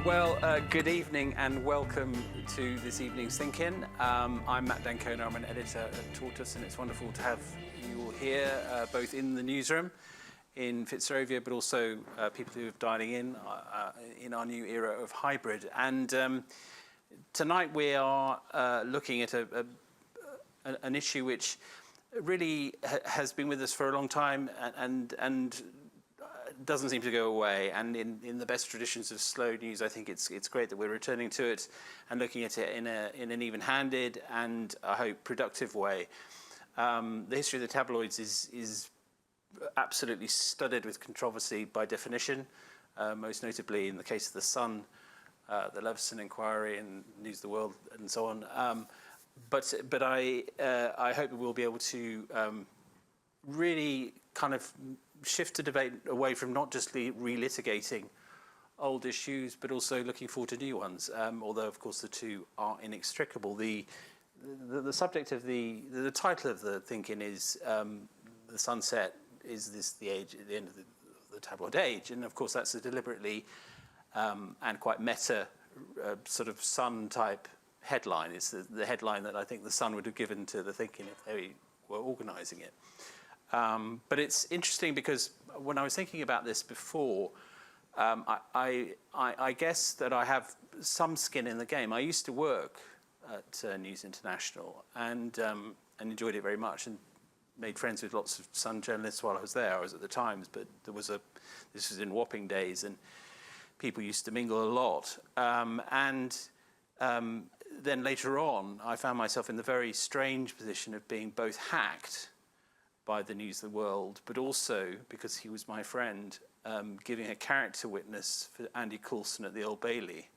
Well, good evening and welcome to this evening's Think-In. I'm Matt Dancona, I'm an editor at Tortoise, and it's wonderful to have you all here, both in the newsroom in Fitzrovia, but also people who are dialing in our new era of hybrid. And tonight we are looking at an issue which really has been with us for a long time and doesn't seem to go away, and in the best traditions of slow news, I think it's great that we're returning to it and looking at it in an even-handed and, I hope, productive way. The history of the tabloids is absolutely studded with controversy by definition, most notably in the case of the Sun, the Leveson inquiry, and News of the World, and so on. But I hope we'll be able to really kind of shift the debate away from not just relitigating old issues, but also looking forward to new ones. Although, of course, the two are inextricable. The subject of the title of the Think-In is "The Sunset is the age at the end of the tabloid age," and of course that's a deliberately and quite meta sort of Sun type headline. It's the headline that I think the Sun would have given to the Think-In if they were organising it. But it's interesting because when I was thinking about this before, I guess that I have some skin in the game. I used to work at News International and enjoyed it very much and made friends with lots of Sun journalists while I was there. I was at the Times, but this was in Wapping days, and people used to mingle a lot. Then later on, I found myself in the very strange position of being both hacked by the News of the World, but also, because he was my friend, giving a character witness for Andy Coulson at the Old Bailey,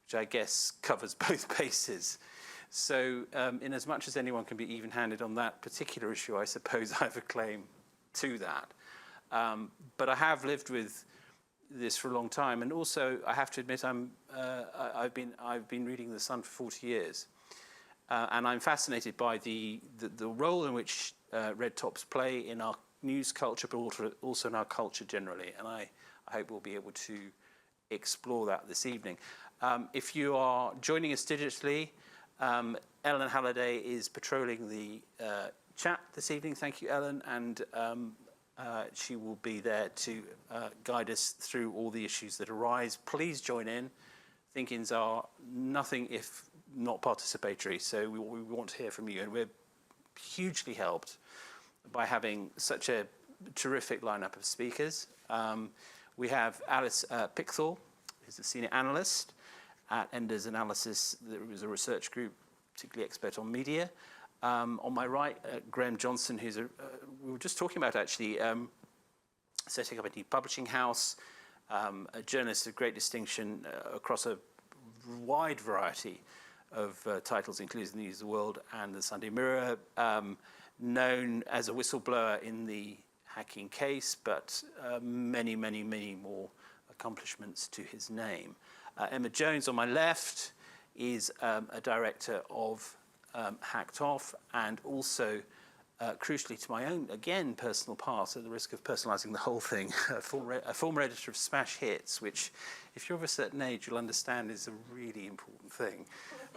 which I guess covers both bases. So in as much as anyone can be even-handed on that particular issue, I suppose I have a claim to that. But I have lived with this for a long time, and also I have to admit I've been reading The Sun for 40 years. And I'm fascinated by the role in which redtops play in our news culture, but also in our culture generally. And I hope we'll be able to explore that this evening. If you are joining us digitally, Ellen Halliday is patrolling the chat this evening. Thank you, Ellen. And she will be there to guide us through all the issues that arise. Please join in. Think-ins are nothing if not participatory, so we want to hear from you, and we're hugely helped by having such a terrific lineup of speakers. We have Alice Pickthall, who's a senior analyst at Enders Analysis. There was a research group particularly expert on media. On my right, Graham Johnson, who's we were just talking about actually setting up a new publishing house, a journalist of great distinction across a wide variety of titles, including the News of the World and the Sunday Mirror, known as a whistleblower in the hacking case, but many, many, many more accomplishments to his name. Emma Jones on my left is a director of Hacked Off, and also, crucially to my own, again, personal part, at the risk of personalising the whole thing, a former editor of Smash Hits, which, if you're of a certain age, you'll understand is a really important thing.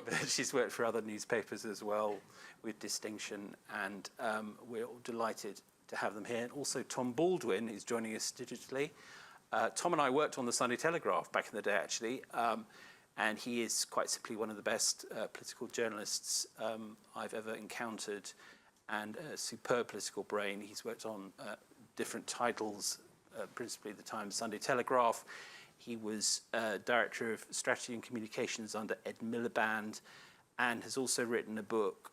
But she's worked for other newspapers as well with distinction, and we're delighted to have them here. And also Tom Baldwin is joining us digitally. Tom and I worked on the Sunday Telegraph back in the day, actually, and he is quite simply one of the best political journalists I've ever encountered, and a superb political brain. He's worked on different titles, principally the Times Sunday Telegraph. He was Director of Strategy and Communications under Ed Miliband, and has also written a book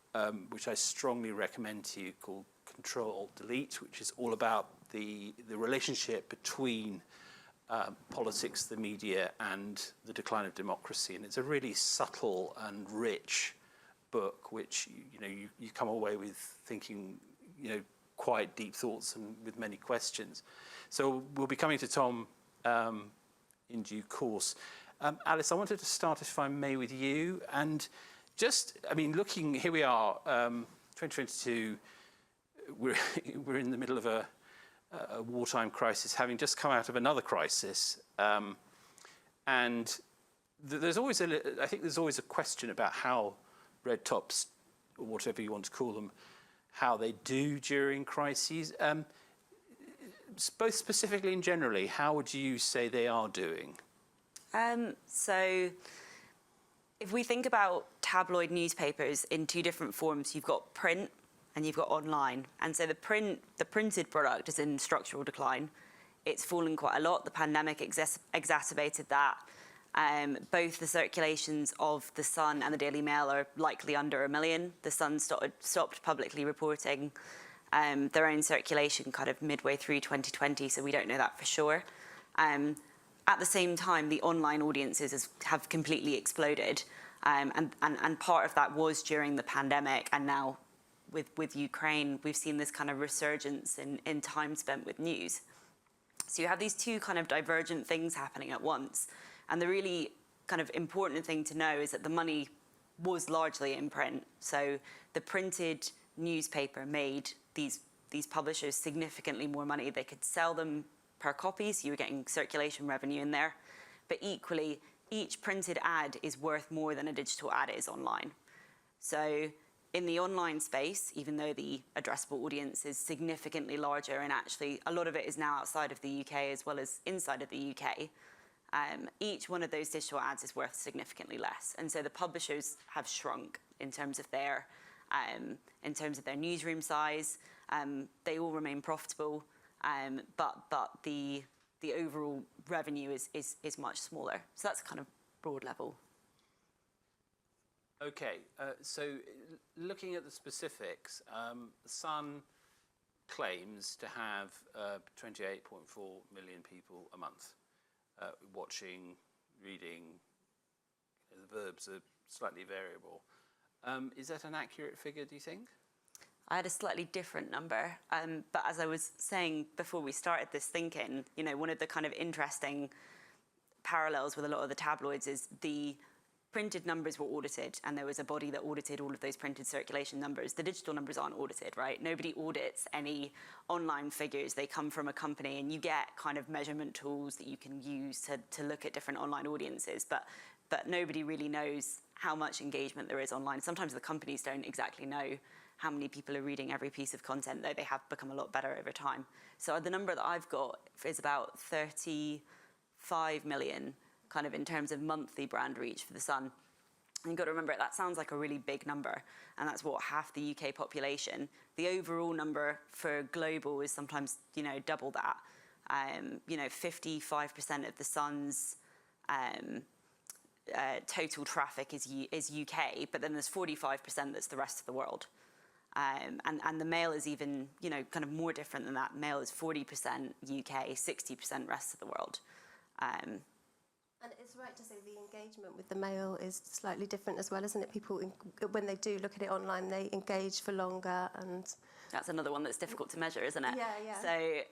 which I strongly recommend to you, called Control Delete, which is all about the relationship between politics, the media, and the decline of democracy. And it's a really subtle and rich book, which you come away with thinking quite deep thoughts and with many questions. So we'll be coming to Tom in due course. Alice, I wanted to start, if I may, with you, and just, looking, here we are, 2022, we're in the middle of a wartime crisis, having just come out of another crisis, and there's always I think there's always a question about how red tops, or whatever you want to call them, how they do during crises. Both specifically and generally, how would you say they are doing? So if we think about tabloid newspapers in two different forms, you've got print and you've got online. And so the printed product is in structural decline. It's fallen quite a lot. The pandemic exacerbated that. Both the circulations of The Sun and the Daily Mail are likely under 1 million. The Sun stopped publicly reporting their own circulation kind of midway through 2020, so we don't know that for sure. At the same time, the online audiences have completely exploded, and part of that was during the pandemic, and now with Ukraine, we've seen this kind of resurgence in time spent with news. So you have these two kind of divergent things happening at once, and the really kind of important thing to know is that the money was largely in print. So the printed newspaper made these publishers significantly more money. They could sell them per copy, so you were getting circulation revenue in there. But equally, each printed ad is worth more than a digital ad is online. So in the online space, even though the addressable audience is significantly larger, and actually a lot of it is now outside of the UK as well as inside of the UK, each one of those digital ads is worth significantly less. And so the publishers have shrunk in terms of their newsroom size. They all remain profitable. But the overall revenue is much smaller. So that's kind of broad level. Okay, so looking at the specifics, The Sun claims to have 28.4 million people a month watching, reading. The verbs are slightly variable. Is that an accurate figure, do you think? I had a slightly different number, but as I was saying before we started this thinking, you know, one of the kind of interesting parallels with a lot of the tabloids is the printed numbers were audited, and there was a body that audited all of those printed circulation numbers. The digital numbers aren't audited, right? Nobody audits any online figures. They come from a company, and you get kind of measurement tools that you can use to look at different online audiences, but nobody really knows how much engagement there is online. Sometimes the companies don't exactly know how many people are reading every piece of content, though they have become a lot better over time. So the number that I've got is about 35 million, kind of in terms of monthly brand reach for The Sun. And you've got to remember, that sounds like a really big number, and that's what, half the UK population. The overall number for global is sometimes, you know, double that. 55% of The Sun's total traffic is UK, but then there's 45% that's the rest of the world. And the Mail is even, you know, kind of more different than that. Mail is 40% UK, 60% rest of the world. And it's right to say the engagement with the Mail is slightly different as well, isn't it? People, when they do look at it online, they engage for longer, and that's another one that's difficult to measure, isn't it? Yeah, yeah. So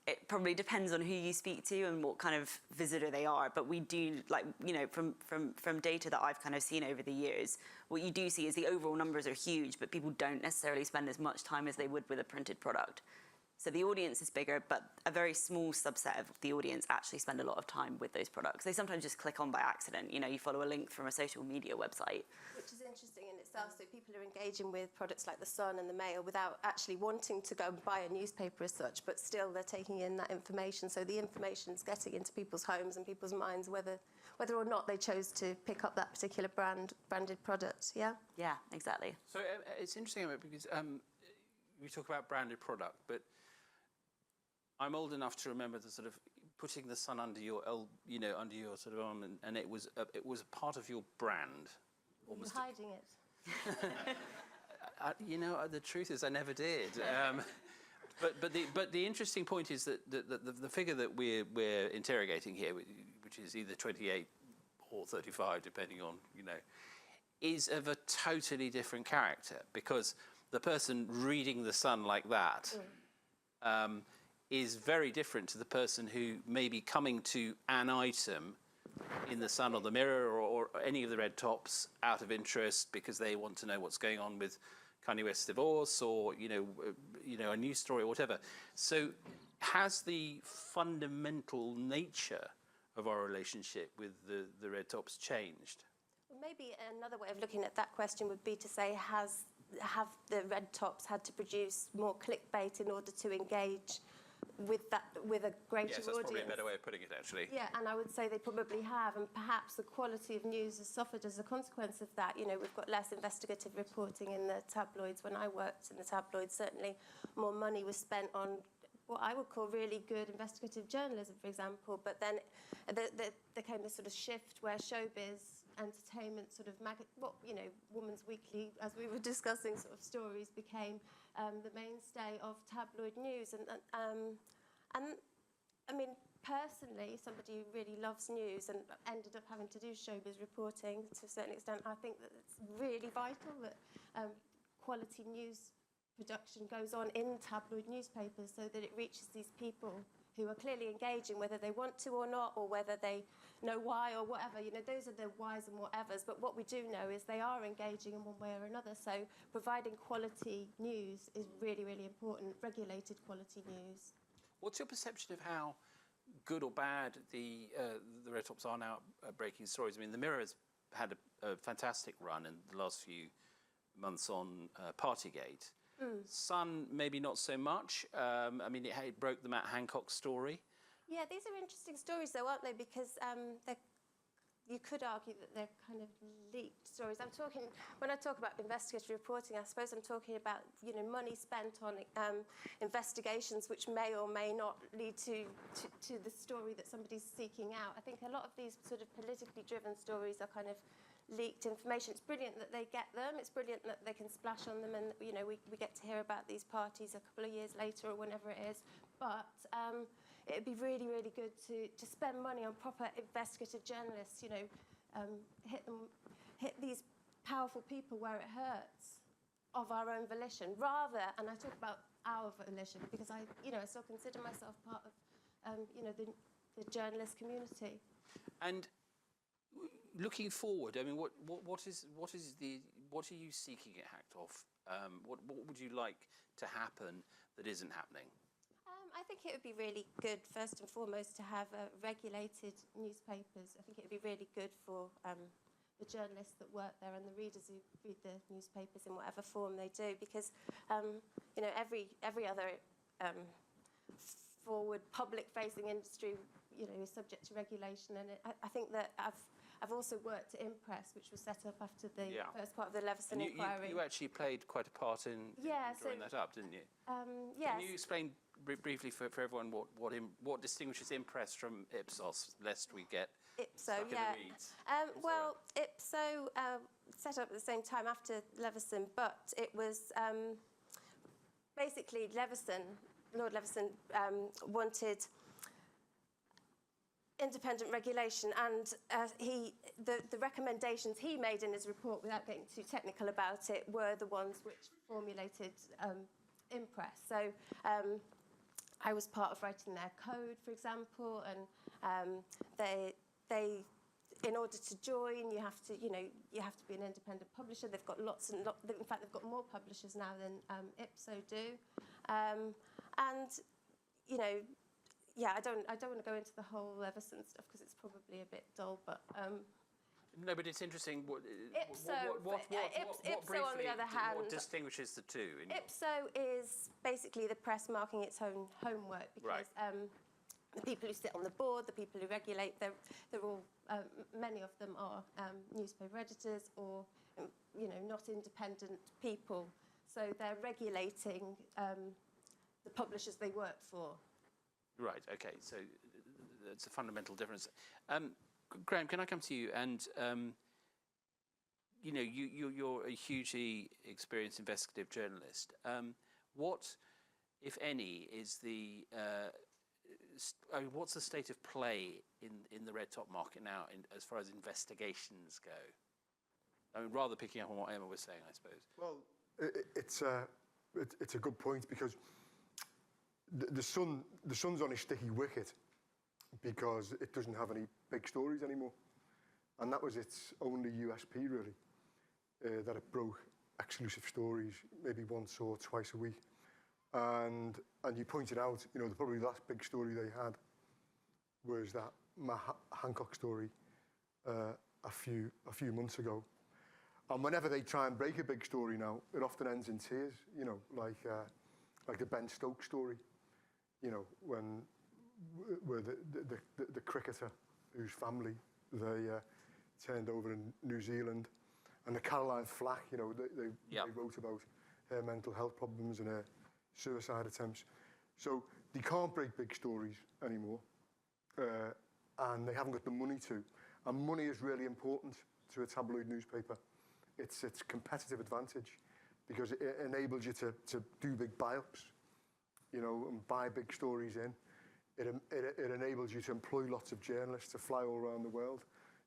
it probably depends on who you speak to and what kind of visitor they are. But we do, like, you know, from data that I've kind of seen over the years, what you do see is the overall numbers are huge, but people don't necessarily spend as much time as they would with a printed product. So the audience is bigger, but a very small subset of the audience actually spend a lot of time with those products. They sometimes just click on by accident. You know, you follow a link from a social media website. Which is interesting in itself. So people are engaging with products like The Sun and the Mail without actually wanting to go and buy a newspaper as such, but still they're taking in that information. So the information's getting into people's homes and people's minds, whether or not they chose to pick up that particular branded product. Yeah? Yeah, exactly. So it's interesting because we talk about branded product, but I'm old enough to remember the sort of putting The Sun under your sort of arm, and it was a part of your brand. Almost. You're hiding it. You know, the truth is I never did. But the interesting point is that the figure that we're interrogating here, which is either 28 or 35, depending on, you know, is of a totally different character, because the person reading The Sun like that is very different to the person who may be coming to an item in The Sun or the Mirror or any of the red tops out of interest because they want to know what's going on with Kanye West's divorce, or you know a news story or whatever. So has the fundamental nature of our relationship with the red tops changed? Well, maybe another way of looking at that question would be to say, have the red tops had to produce more clickbait in order to engage with a greater Yes, that's audience? probably a better way of putting it, actually. Yeah, and I would say they probably have, and perhaps the quality of news has suffered as a consequence of that. You know, we've got less investigative reporting in the tabloids. When I worked in the tabloids, certainly more money was spent on what I would call really good investigative journalism, for example. But then there came this sort of shift where showbiz, entertainment, sort of Woman's Weekly, as we were discussing, sort of stories became the mainstay of tabloid news. And I mean, personally, somebody who really loves news and ended up having to do showbiz reporting to a certain extent, I think that it's really vital that quality news production goes on in tabloid newspapers so that it reaches these people who are clearly engaging, whether they want to or not, or whether they know why or whatever. You know, those are the whys and whatevers. But what we do know is they are engaging in one way or another. So providing quality news is really, really important, regulated quality news. What's your perception of how good or bad the red tops are now at breaking stories? I mean, the Mirror has had a fantastic run in the last few months on Partygate. Sun, maybe not so much. I mean, it broke the Matt Hancock story. Yeah, these are interesting stories, though, aren't they? Because you could argue that they're kind of leaked stories. When I talk about investigative reporting, I suppose I'm talking about, you know, money spent on investigations which may or may not lead to the story that somebody's seeking out. I think a lot of these sort of politically driven stories are kind of leaked information. It's brilliant that they get them. It's brilliant that they can splash on them, and you know, we get to hear about these parties a couple of years later or whenever it is. But it'd be really, really good to spend money on proper investigative journalists. You know, hit these powerful people where it hurts, of our own volition, rather. And I talk about our volition because I still consider myself part of the journalist community. And looking forward, I mean, what are you seeking at Hacked Off? What would you like to happen that isn't happening? I think it would be really good, first and foremost, to have regulated newspapers. I think it would be really good for the journalists that work there and the readers who read the newspapers in whatever form they do, because every other forward public-facing industry, is subject to regulation. And I think that I've also worked at Impress, which was set up after the first part of the Leveson inquiry. You actually played quite a part in drawing that up, didn't you? Yes. Can you explain briefly for everyone what distinguishes Impress from Ipsos, lest we get stuck in the weeds? Well, Ipso set up at the same time after Leveson, but it was basically Lord Leveson wanted independent regulation, and the recommendations he made in his report, without getting too technical about it, were the ones which formulated Impress. So I was part of writing their code, for example, and they in order to join, you have to be an independent publisher. They've got lots and lots. In fact, they've got more publishers now than Ipso do, and I don't want to go into the whole Leveson stuff because it's probably a bit dull, but. No, but it's interesting. Ipso, Ipso, on the other hand, what distinguishes the two? Ipso is basically the press marking its own homework, because the people who sit on the board, the people who regulate, they're all, many of them are newspaper editors or, not independent people. So they're regulating the publishers they work for. Right, okay, so that's a fundamental difference. Graham, can I come to you? And, you're a hugely experienced investigative journalist. What, if any, is what's the state of play in the red top market now as far as investigations go? I mean, rather picking up on what Emma was saying, I suppose. Well, it's a good point, because the Sun's on a sticky wicket because it doesn't have any big stories anymore. And that was its only USP, really, that it broke exclusive stories maybe once or twice a week. And you pointed out, the probably last big story they had was that Hancock story a few months ago. And whenever they try and break a big story now, it often ends in tears, you know, like the Ben Stokes story, you know, where the cricketer whose family they turned over in New Zealand, and the Caroline Flack, you know, they wrote about her mental health problems and her suicide attempts. So they can't break big stories anymore, and they haven't got the money to. And money is really important to a tabloid newspaper. It's its competitive advantage because it enables you to do big buy-ups, you know, and buy big stories in. It enables you to employ lots of journalists to fly all around the world,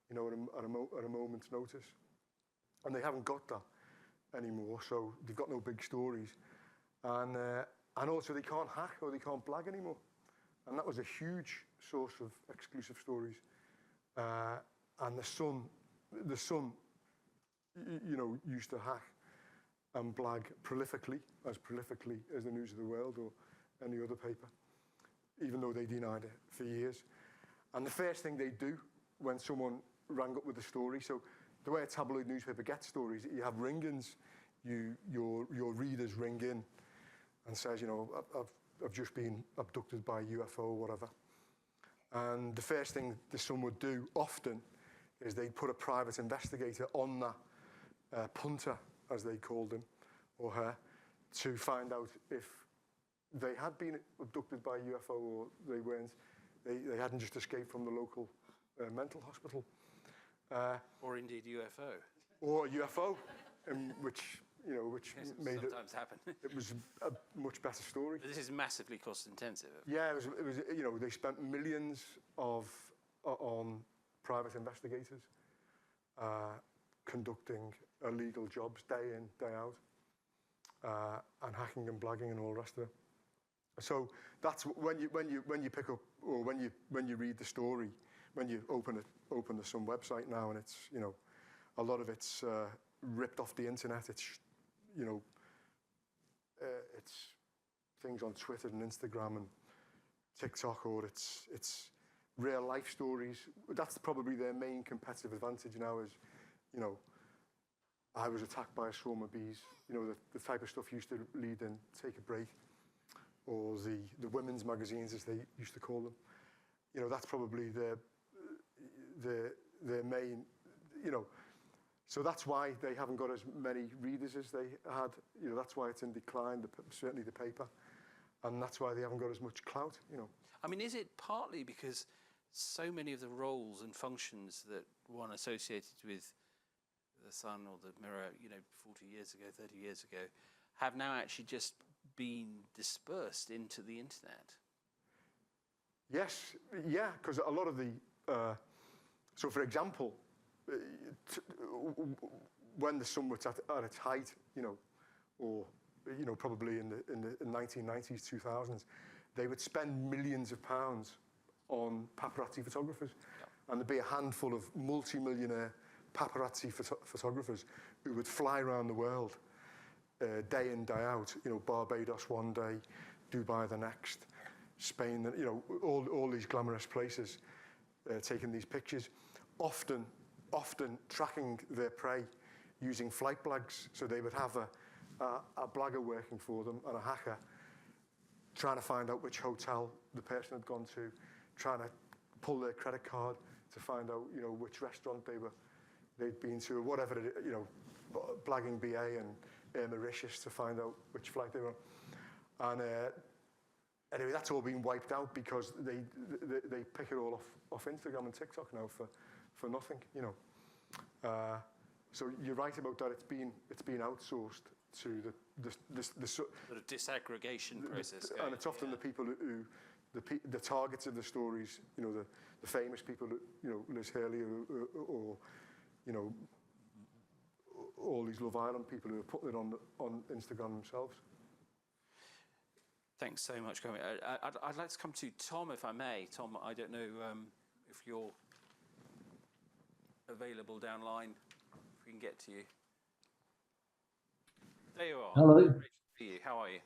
you know, at a moment's notice. And they haven't got that anymore, so they've got no big stories. And also they can't hack or they can't blag anymore. And that was a huge source of exclusive stories. And the Sun, you know, used to hack and blag prolifically as the News of the World or any other paper, even though they denied it for years. And the first thing they do when someone rang up with a story, so the way a tabloid newspaper gets stories, you have ring-ins, your readers ring in and says, you know, I've just been abducted by a UFO or whatever. And the first thing the Sun would do often is they'd put a private investigator on that punter, as they called him, or her, to find out if they had been abducted by a UFO or they weren't. They hadn't just escaped from the local mental hospital. Or indeed UFO. Or UFO, which Yes, made sometimes happen. it was a much better story. But this is massively cost intensive. Yeah, it was you know, they spent millions on private investigators conducting illegal jobs day in, day out, and hacking and blagging and all the rest of it. So that's when you pick up, or when you read the story, when you open the Sun website now, and it's, you know, a lot of it's ripped off the internet. It's, you know, it's things on Twitter and Instagram and TikTok, or it's real life stories. That's probably their main competitive advantage now. Is, you know, I was attacked by a swarm of bees. You know, the type of stuff used to lead in Take a Break, or the women's magazines, as they used to call them. You know, that's probably their main, you know. So that's why they haven't got as many readers as they had. You know, that's why it's in decline, certainly the paper. And that's why they haven't got as much clout, you know. I mean, is it partly because so many of the roles and functions that one associated with the Sun or the Mirror, you know, 40 years ago, 30 years ago, have now actually just been dispersed into the internet? Yes, yeah, because a lot of the, so for example, when the Sun was at its height, you know, or, you know, probably in the 1990s, 2000s, they would spend millions of pounds on paparazzi photographers. Yep. And there'd be a handful of multi-millionaire paparazzi photographers who would fly around the world day in, day out, you know, Barbados one day, Dubai the next, Spain, you know, all these glamorous places, taking these pictures, often tracking their prey using flight blags. So they would have a blagger working for them and a hacker trying to find out which hotel the person had gone to, trying to pull their credit card to find out, you know, which restaurant they'd been to, or whatever, you know, blagging BA and Mauritius to find out which flight they were on. And anyway, that's all been wiped out because they pick it all off Instagram and TikTok now for nothing, you know. So you're right about that. It's been outsourced to the sort of disaggregation process. And it's often the people who the targets of the stories, you know, the famous people, you know, Liz Hurley or you know, all these Love Island people who are putting it on Instagram themselves. Thanks so much, Graham. I'd like to come to Tom, if I may. Tom, I don't know if you're available down line, if we can get to you. There you are. Hello. Great to see you. How are you?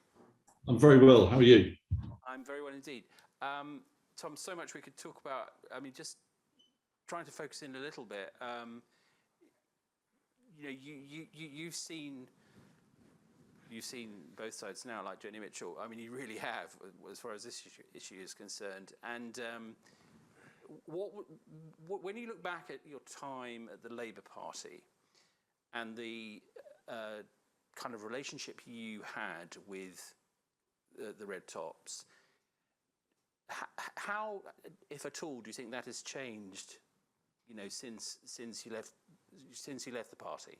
I'm very well. How are you? I'm very well indeed. Tom, so much we could talk about. I mean, just trying to focus in a little bit. You know, you've seen both sides now, like Joni Mitchell. I mean, you really have, as far as this issue is concerned. And when you look back at your time at the Labour Party and the kind of relationship you had with the Red Tops, how, if at all, do you think that has changed? You know, since you left the party.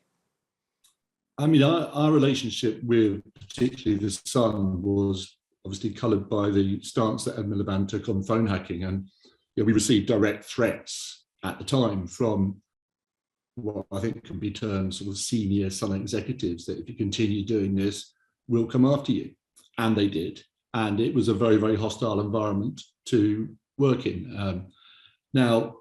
I mean, our relationship with particularly the Sun was obviously coloured by the stance that Ed Miliband took on phone hacking, and you know, we received direct threats at the time from what I think can be termed sort of senior Sun executives that if you continue doing this, we'll come after you, and they did, and it was a very, very hostile environment to work in. Now,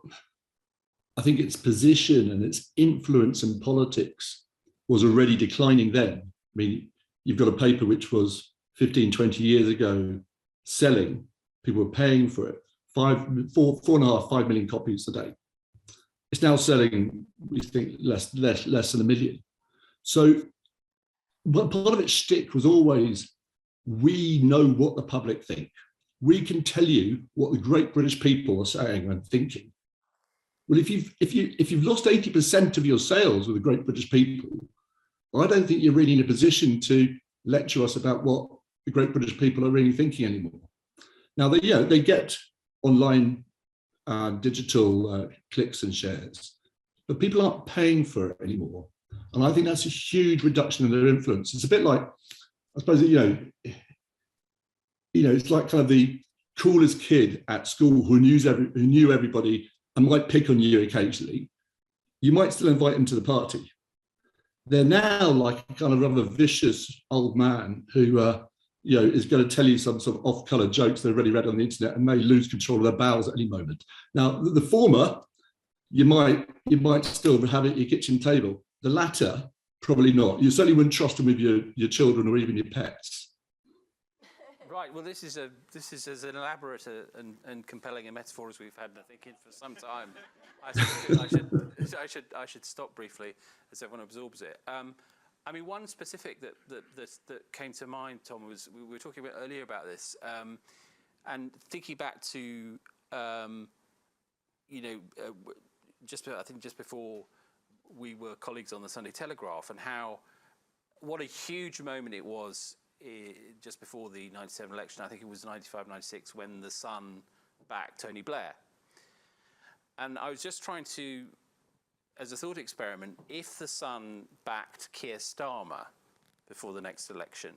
I think its position and its influence in politics was already declining then. I mean, you've got a paper which was 15, 20 years ago selling, people were paying for it, 4.5 million copies a day. It's now selling, we think, less than 1 million. So part of its shtick was always, we know what the public think. We can tell you what the great British people are saying and thinking. Well, if you've lost 80% of your sales with the great British people, I don't think you're really in a position to lecture us about what the great British people are really thinking anymore. Now, they get online digital clicks and shares, but people aren't paying for it anymore. And I think that's a huge reduction in their influence. It's a bit like, I suppose, it's like kind of the coolest kid at school who knew everybody and might pick on you occasionally. You might still invite them to the party. They're now like a kind of rather vicious old man who is going to tell you some sort of off-color jokes they've already read on the internet and may lose control of their bowels at any moment. Now, the former, you might still have it at your kitchen table. The latter, probably not. You certainly wouldn't trust them with your children or even your pets. Right. Well, this is as elaborate and compelling a metaphor as we've had, I think, for some time. I should stop briefly as everyone absorbs it. I mean, one specific that came to mind, Tom, was we were talking about earlier about this, and thinking back to just before we were colleagues on the Sunday Telegraph, and what a huge moment it was just before the 97 election. I think it was 95, 96 when the Sun backed Tony Blair. And I was just trying to, as a thought experiment, if the Sun backed Keir Starmer before the next election,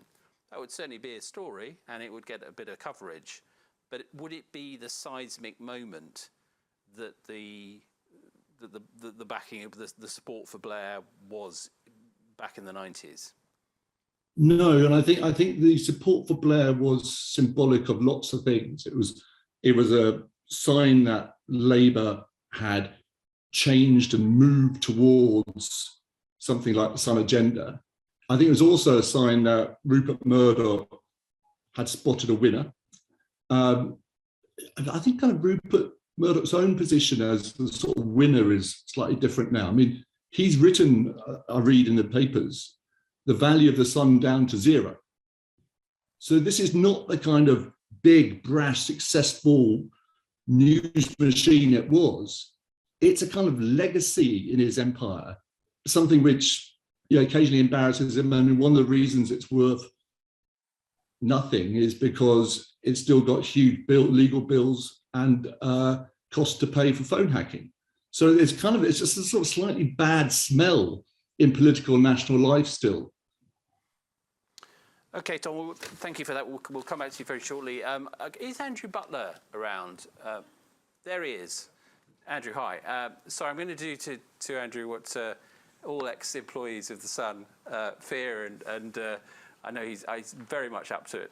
that would certainly be a story and it would get a bit of coverage. But would it be the seismic moment that the backing of the support for Blair was back in the 90s? No, and I think the support for Blair was symbolic of lots of things. It was a sign that Labour had changed and moved towards something like the Sun agenda. I think it was also a sign that Rupert Murdoch had spotted a winner. I think kind of Rupert Murdoch's own position as the sort of winner is slightly different now. I mean, he's written, I read in the papers, the value of the Sun down to 0. So this is not the kind of big, brash, successful news machine it was. It's a kind of legacy in his empire, something which occasionally embarrasses him. I mean, one of the reasons it's worth nothing is because it's still got huge legal bills and costs to pay for phone hacking. So it's just a sort of slightly bad smell in political national life still. Okay, Tom, well, thank you for that. We'll come back to you very shortly. Is Andrew Butler around? There he is. Andrew, hi. Sorry, I'm going to do to Andrew what all ex-employees of The Sun fear, and I know he's very much up to it.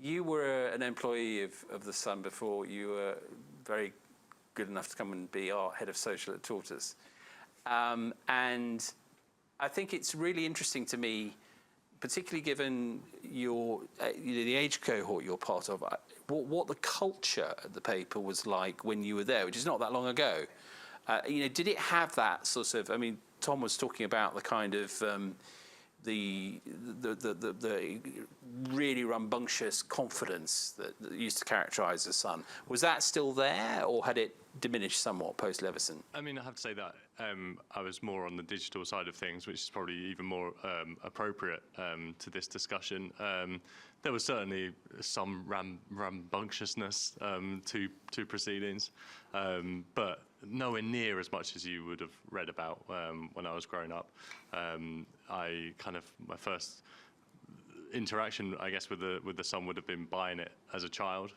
You were an employee of The Sun before. You were very good enough to come and be our head of social at Tortoise. And I think it's really interesting to me particularly given your the age cohort you're part of, what the culture at the paper was like when you were there, which is not that long ago. Did it have that sort of? I mean, Tom was talking about the kind of the really rambunctious confidence that used to characterise the Sun. Was that still there, or had it diminished somewhat post Leveson? I mean, I have to say that I was more on the digital side of things, which is probably even more appropriate to this discussion. There was certainly some rambunctiousness to proceedings, but nowhere near as much as you would have read about when I was growing up. My first interaction, I guess, with the Sun would have been buying it as a child,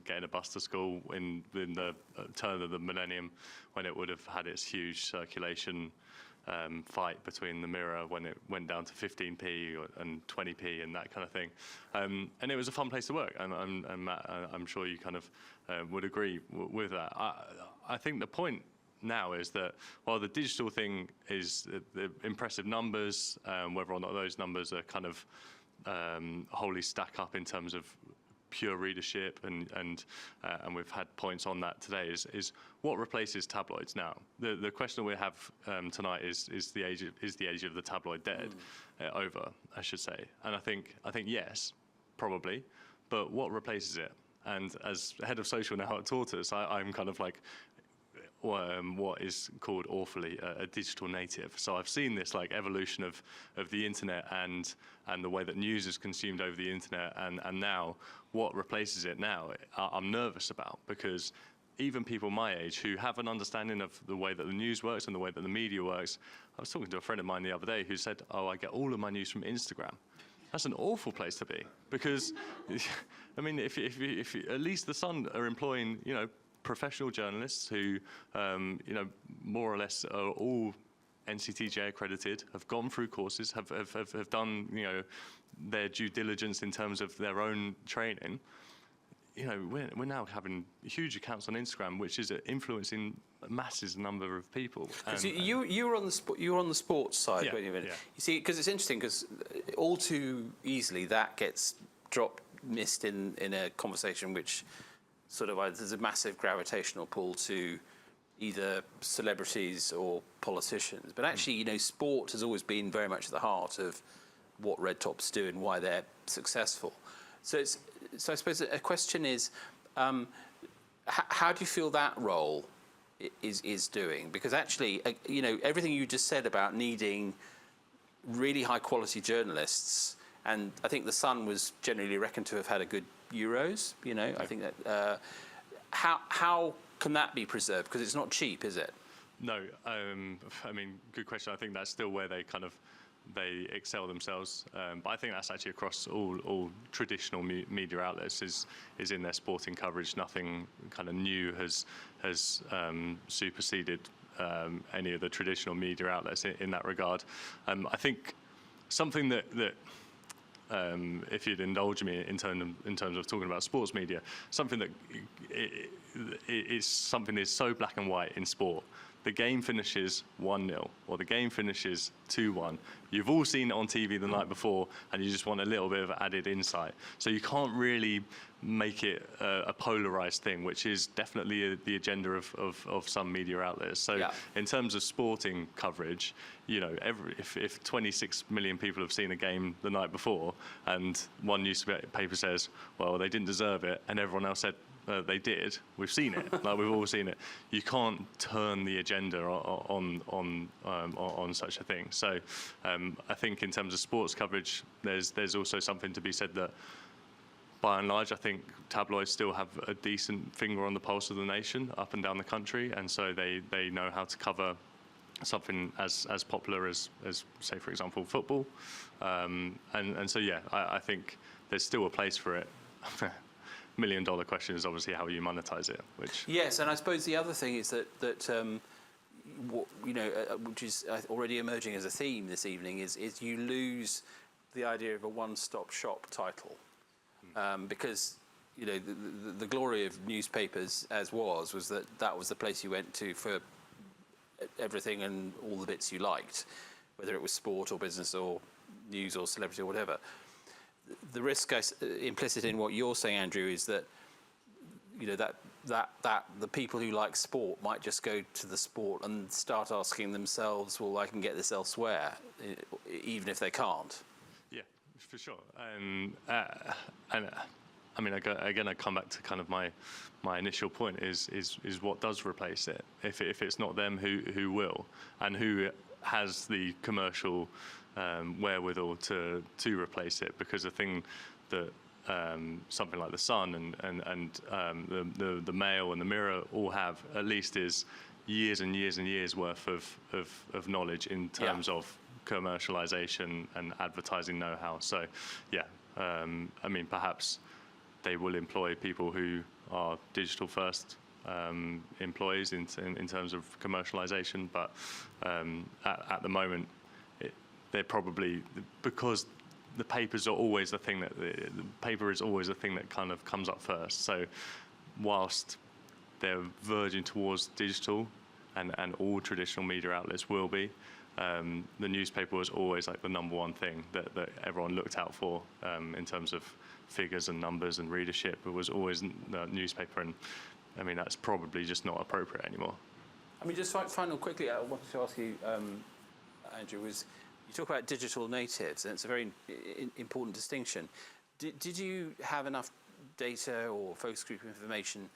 getting a bus to school in the turn of the millennium, when it would have had its huge circulation fight between the Mirror when it went down to 15p and 20p and that kind of thing. And it was a fun place to work, and Matt, I'm sure you kind of would agree with that. I think the point now is that while the digital thing is the impressive numbers, whether or not those numbers are kind of wholly stack up in terms of pure readership, and we've had points on that today, is what replaces tabloids now? The question we have tonight is the age of the tabloid dead? Over, I should say. And I think yes, probably, but what replaces it? And as head of social now at Tortoise, I'm kind of like what is called awfully a digital native. So I've seen this like evolution of the internet and the way that news is consumed over the internet, and now what replaces it now, I'm nervous about, because even people my age who have an understanding of the way that the news works and the way that the media works. I was talking to a friend of mine the other day who said, "Oh, I get all of my news from Instagram." That's an awful place to be, because I mean, if at least the Sun are employing, professional journalists who, more or less are all NCTJ accredited, have gone through courses, have done, their due diligence in terms of their own training. We're now having huge accounts on Instagram, which is influencing a massive number of people. You were on the sports side, Yeah, weren't you? yeah. You see, because it's interesting, because all too easily that gets missed in a conversation which sort of there's a massive gravitational pull to either celebrities or politicians. But actually, sport has always been very much at the heart of what redtops do and why they're successful. So I suppose a question is, how do you feel that role is doing? Because actually, everything you just said about needing really high quality journalists, and I think the Sun was generally reckoned to have had a good Euros. I think that how can that be preserved? Because it's not cheap, is it? No, I mean, good question. I think that's still where they excel themselves. But I think that's actually across all traditional media outlets is in their sporting coverage. Nothing kind of new has superseded any of the traditional media outlets in that regard. I think something that if you'd indulge me in terms of talking about sports media, something that is so black and white in sport. The game finishes 1-0, or the game finishes 2-1. You've all seen it on TV the night before, and you just want a little bit of added insight. So you can't really make it a polarized thing, which is definitely the agenda of some media outlets. So yeah. In terms of sporting coverage, if 26 million people have seen a game the night before, and one newspaper says, well, they didn't deserve it, and everyone else said, they did. We've seen it. We've all seen it. You can't turn the agenda on such a thing. So I think in terms of sports coverage, there's also something to be said that, by and large, I think tabloids still have a decent finger on the pulse of the nation up and down the country, and so they know how to cover something as popular as say, for example, football. And so yeah, I think there's still a place for it. $1 million question is obviously how you monetize it. Yes, and I suppose the other thing is that which is already emerging as a theme this evening is you lose the idea of a one-stop shop title, because the glory of newspapers was that was the place you went to for everything and all the bits you liked, whether it was sport or business or news or celebrity or whatever. The risk implicit in what you're saying, Andrew, is that that the people who like sport might just go to the sport and start asking themselves, well, I can get this elsewhere, even if they can't. Yeah, for sure. And I mean, again, I come back to kind of my initial point is what does replace it? If it's not them, who will, and who has the commercial wherewithal to replace it? Because the thing that something like the Sun and the Mail and the Mirror all have at least is years and years and years worth of knowledge in terms of commercialization and advertising know-how. So, yeah, I mean, perhaps they will employ people who are digital first employees in terms of commercialization, but at the moment, they're probably, because the papers are always the thing that the paper is always the thing that kind of comes up first. So whilst they're verging towards digital, and all traditional media outlets will be, the newspaper was always like the number one thing that everyone looked out for in terms of figures and numbers and readership. It was always the newspaper, and I mean that's probably just not appropriate anymore. I mean, just final quickly, I wanted to ask you, Andrew, was you talk about digital natives, and it's a very important distinction. Did you have enough data or focus group information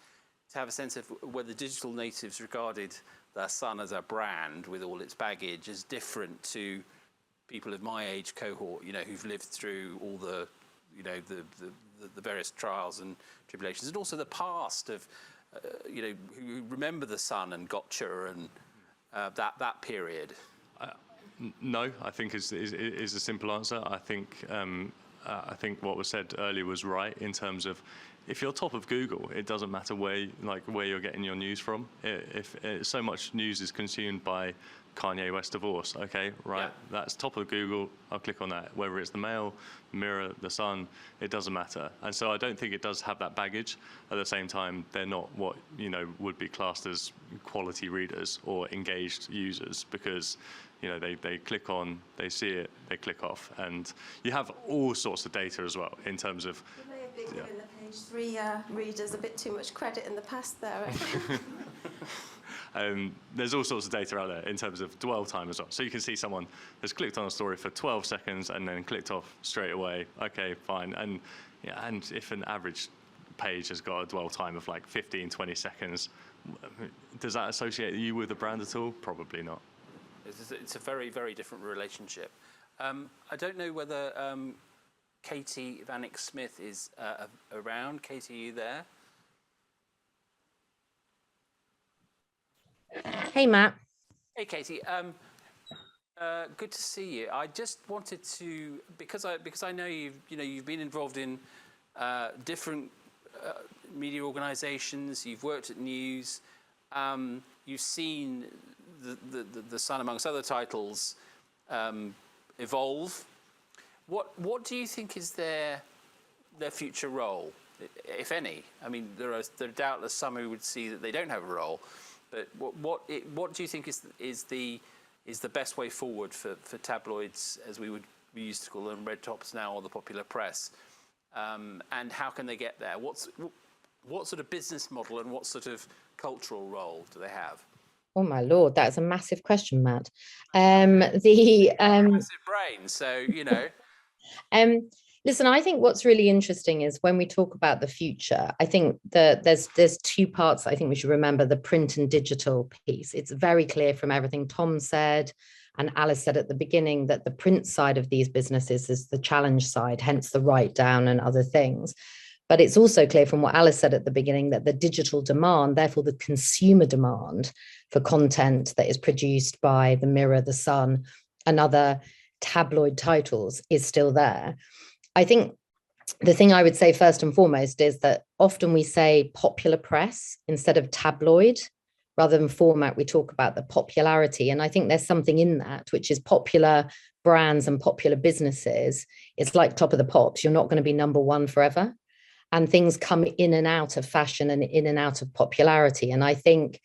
to have a sense of whether digital natives regarded the Sun as a brand with all its baggage as different to people of my age cohort, who've lived through all the, the various trials and tribulations, and also the past of, who remember the Sun and Gotcha and that period? No, I think is a simple answer. I think what was said earlier was right in terms of, if you're top of Google, it doesn't matter where you're getting your news from. If so much news is consumed by Kanye West divorce, okay, right, that's top of Google, I'll click on that. Whether it's the Mail, Mirror, the Sun, it doesn't matter. And so I don't think it does have that baggage. At the same time, they're not what would be classed as quality readers or engaged users, because they click on, they see it, they click off, and you have all sorts of data as well in terms of. You may have been giving the page 3 readers a bit too much credit in the past there. I think. There's all sorts of data out there in terms of dwell time as well. So you can see someone has clicked on a story for 12 seconds and then clicked off straight away. Okay, fine. And if an average page has got a dwell time of like 15, 20 seconds, does that associate you with the brand at all? Probably not. It's a very, very different relationship. I don't know whether Katie Vanek-Smith is around. Katie, are you there? Hey, Matt. Hey, Katie. Good to see you. I just wanted to, because I know you've been involved in different media organisations. You've worked at news. You've seen the Sun, amongst other titles, evolve. What do you think is their future role, if any? I mean, there are doubtless some who would see that they don't have a role, but what do you think is the best way forward for tabloids, as we used to call them, redtops now, or the popular press, and how can they get there? What sort of business model and what sort of cultural role do they have? Oh my Lord, that's a massive question, Matt. Massive brain, so Listen, I think what's really interesting is when we talk about the future, I think that there's two parts I think we should remember: the print and digital piece. It's very clear from everything Tom said and Alice said at the beginning that the print side of these businesses is the challenge side, hence the write down and other things. But it's also clear from what Alice said at the beginning that the digital demand, therefore the consumer demand for content that is produced by the Mirror, the Sun, and other tabloid titles is still there. I think the thing I would say first and foremost is that often we say popular press instead of tabloid. Rather than format, we talk about the popularity. And I think there's something in that, which is popular brands and popular businesses. It's like Top of the Pops. You're not going to be number one forever. And things come in and out of fashion and in and out of popularity. And I think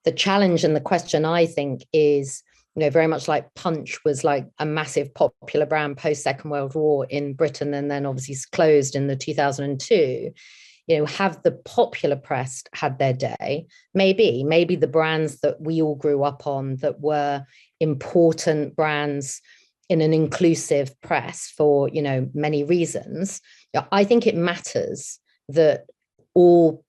the challenge and the question, I think, is, very much like Punch was like a massive popular brand post Second World War in Britain, and then obviously closed in the 2002. Have the popular press had their day? Maybe the brands that we all grew up on that were important brands in an inclusive press for, many reasons. I think it matters that all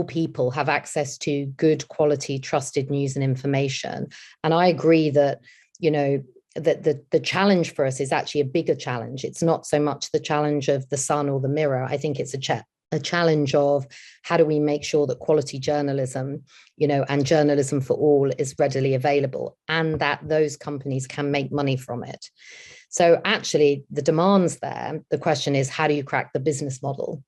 people have access to good quality, trusted news and information. And I agree that, that the challenge for us is actually a bigger challenge. It's not so much the challenge of the Sun or the Mirror. I think it's a challenge of how do we make sure that quality journalism, and journalism for all is readily available, and that those companies can make money from it. So actually the demand's there. The question is, how do you crack the business model?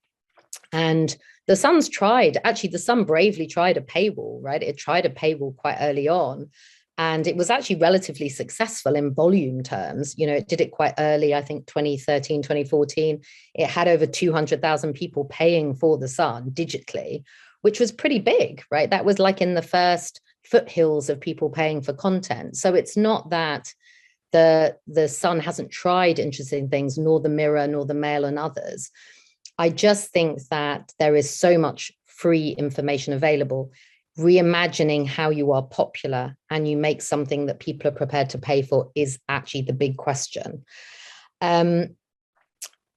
And the Sun's tried, actually the Sun bravely tried a paywall, right? It tried a paywall quite early on. And it was actually relatively successful in volume terms. It did it quite early, I think 2013, 2014. It had over 200,000 people paying for the Sun digitally, which was pretty big, right? That was like in the first foothills of people paying for content. So it's not that the Sun hasn't tried interesting things, nor the Mirror, nor the Mail and others. I just think that there is so much free information available. Reimagining how you are popular and you make something that people are prepared to pay for is actually the big question. And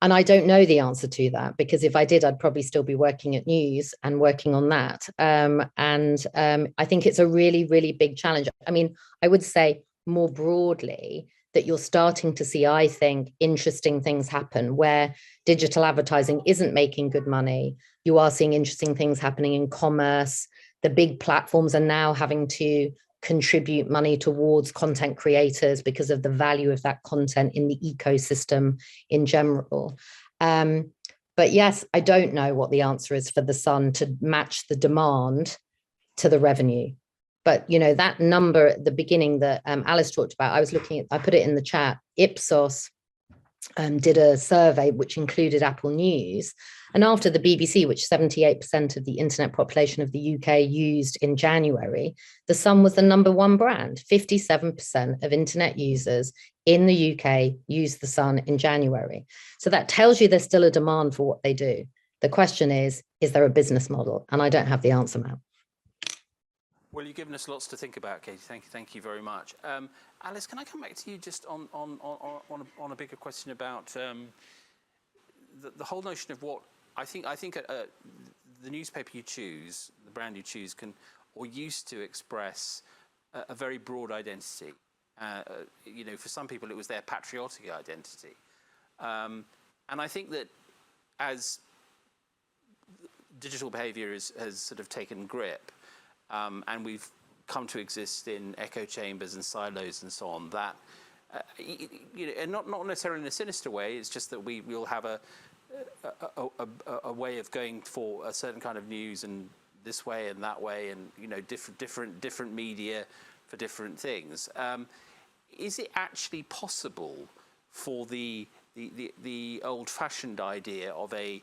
I don't know the answer to that, because if I did, I'd probably still be working at News and working on that. I think it's a really, really big challenge. I mean, I would say more broadly that you're starting to see, I think, interesting things happen where digital advertising isn't making good money. You are seeing interesting things happening in commerce. The big platforms are now having to contribute money towards content creators because of the value of that content in the ecosystem in general. But yes, I don't know what the answer is for the Sun to match the demand to the revenue. But, that number at the beginning that Alice talked about, I put it in the chat. Ipsos did a survey which included Apple News. And after the BBC, which 78% of the internet population of the UK used in January, the Sun was the number one brand. 57% of internet users in the UK used the Sun in January. So that tells you there's still a demand for what they do. The question is there a business model? And I don't have the answer now. Well, you've given us lots to think about, Katie. Thank you very much. Alice, can I come back to you just on a bigger question about the whole notion of what I think the newspaper you choose, the brand you choose, can or used to express a very broad identity. For some people, it was their patriotic identity, and I think that as digital behaviour has sort of taken grip. And we've come to exist in echo chambers and silos and so on. That, and not necessarily in a sinister way. It's just that we'll have a way of going for a certain kind of news and this way and that way, and different media for different things. Is it actually possible for the old-fashioned idea of a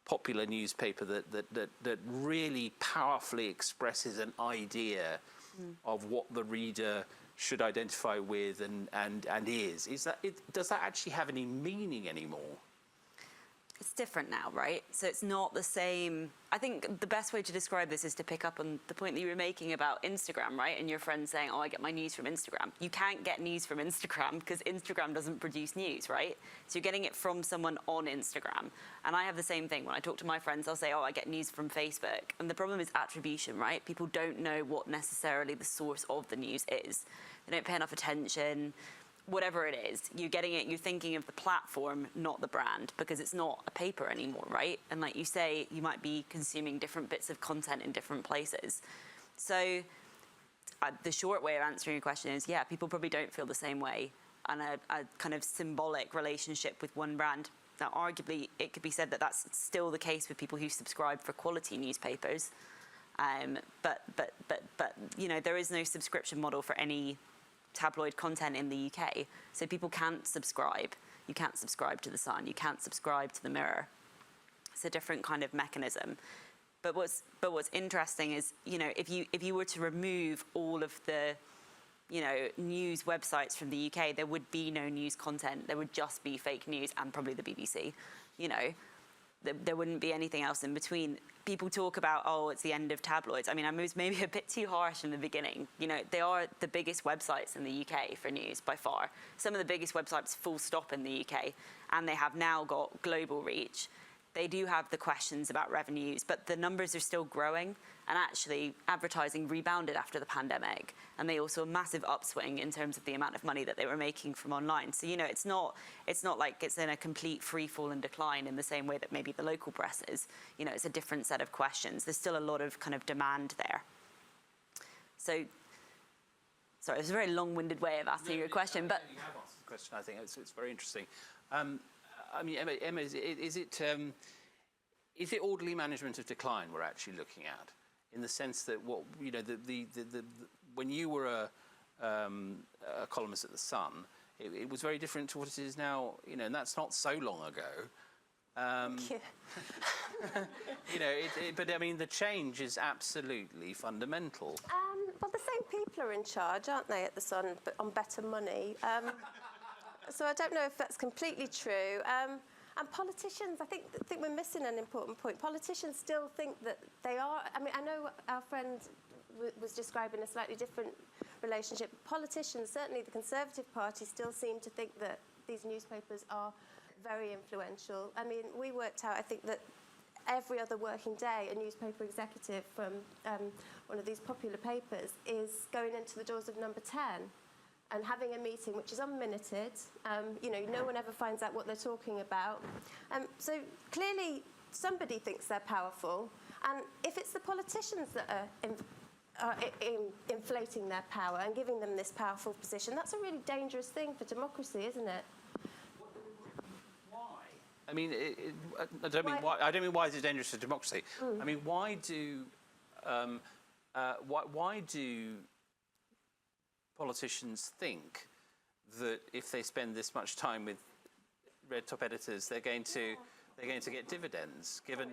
popular newspaper that really powerfully expresses an idea of what the reader should identify with and is does that actually have any meaning anymore? It's different now, right? So it's not the same. I think the best way to describe this is to pick up on the point that you were making about Instagram, right? And your friend saying, I get my news from Instagram. You can't get news from Instagram because Instagram doesn't produce news, right? So you're getting it from someone on Instagram. And I have the same thing. When I talk to my friends, I'll say, I get news from Facebook. And the problem is attribution, right? People don't know what necessarily the source of the news is. They don't pay enough attention. Whatever it is, you're getting it, you're thinking of the platform, not the brand, because it's not a paper anymore, right? And like you say, you might be consuming different bits of content in different places. So the short way of answering your question is, yeah, people probably don't feel the same way, and a kind of symbolic relationship with one brand. Now, arguably, it could be said that that's still the case with people who subscribe for quality newspapers. But there is no subscription model for any tabloid content in the UK, so people can't subscribe. You can't subscribe to the Sun. You can't subscribe to the Mirror. It's a different kind of mechanism. But what's interesting is, if you were to remove all of the news websites from the UK, there would be no news content. There would just be fake news and probably the BBC. There wouldn't be anything else in between. People talk about, oh, it's the end of tabloids. I mean, I was maybe a bit too harsh in the beginning. They are the biggest websites in the UK for news by far. Some of the biggest websites full stop in the UK, and they have now got global reach. They do have the questions about revenues, but the numbers are still growing, and actually advertising rebounded after the pandemic, and they also a massive upswing in terms of the amount of money that they were making from online. So it's not like it's in a complete free fall and decline in the same way that maybe the local press is. It's a different set of questions. There's still a lot of kind of demand there. So sorry, it's a very long-winded way of asking your question, but you have answered the question. I think it's very interesting. I mean, Emma, is it orderly management of decline we're actually looking at, in the sense that when you were a columnist at the Sun, it was very different to what it is now, and that's not so long ago. But I mean, the change is absolutely fundamental. Well, the same people are in charge, aren't they, at the Sun, but on better money. So I don't know if that's completely true. And politicians, I think we're missing an important point. Politicians still think that they are. I mean, I know our friend was describing a slightly different relationship. Politicians, certainly the Conservative Party, still seem to think that these newspapers are very influential. I mean, we worked out, I think, that every other working day, a newspaper executive from one of these popular papers is going into the doors of Number 10 and having a meeting which is unminuted. No one ever finds out what they're talking about. So clearly somebody thinks they're powerful, and if it's the politicians that are inflating their power and giving them this powerful position, that's a really dangerous thing for democracy, isn't it? Why? I mean, I don't mean why is it dangerous for democracy. I mean, why do politicians think that if they spend this much time with red top editors, they're going to get dividends, given